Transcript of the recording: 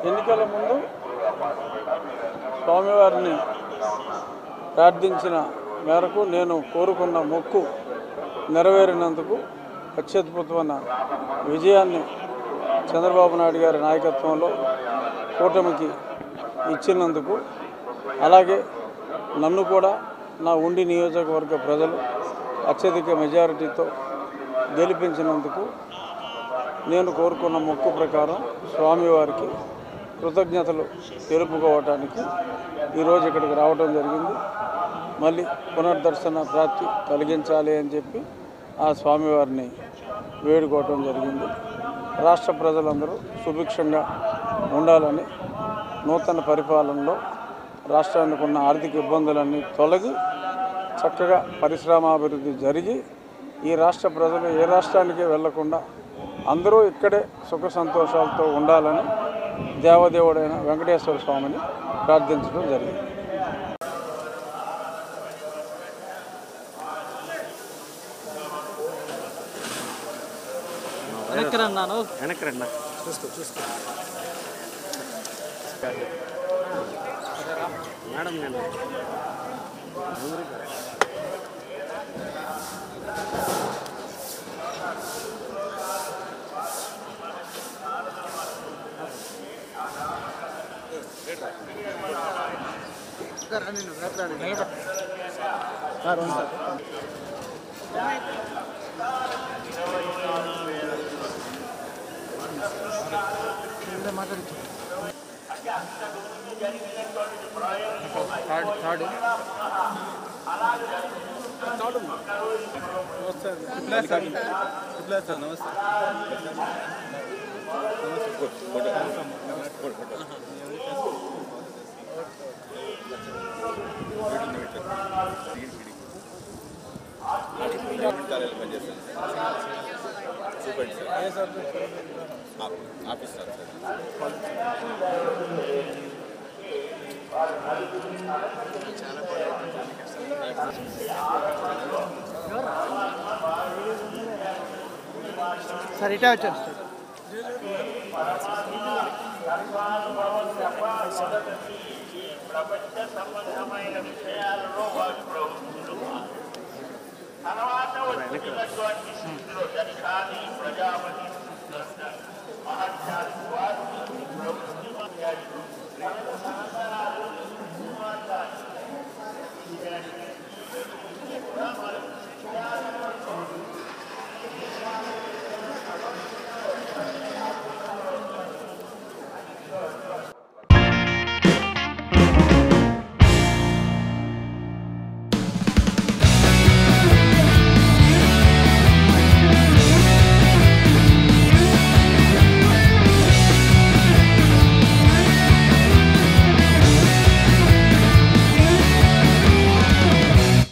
ఎన్నికల ముందు స్వామివారిని ప్రార్థించిన మేరకు నేను కోరుకున్న మొక్కు నెరవేరినందుకు అత్యద్భుతమైన విజయాన్ని చంద్రబాబు నాయుడు గారి నాయకత్వంలో కూటమికి ఇచ్చినందుకు, అలాగే నన్ను కూడా నా ఉండి నియోజకవర్గ ప్రజలు అత్యధిక మెజారిటీతో గెలిపించినందుకు నేను కోరుకున్న మొక్కు ప్రకారం స్వామివారికి కృతజ్ఞతలు తెలుపుకోవటానికి ఈరోజు ఇక్కడికి రావడం జరిగింది. మళ్ళీ పునర్దర్శన ప్రాప్తి కలిగించాలి అని చెప్పి ఆ స్వామివారిని వేడుకోవటం జరిగింది. రాష్ట్ర ప్రజలందరూ సుభిక్షంగా ఉండాలని, నూతన పరిపాలనలో రాష్ట్రానికి ఉన్న ఆర్థిక ఇబ్బందులన్నీ తొలగి చక్కగా పరిశ్రమాభివృద్ధి జరిగి ఈ రాష్ట్ర ప్రజలు ఏ రాష్ట్రానికి వెళ్లకుండా అందరూ ఇక్కడే సుఖ సంతోషాలతో ఉండాలని దేవదేవుడైన వెంకటేశ్వర స్వామిని ప్రార్థించడం జరిగింది. సార్ ఇటే వచ్చారు ప్రపంచ సంబంధమైన విషయాలలో వారు తర్వాత వచ్చినటువంటి స్థితిలో దక్షాది ప్రజాపతి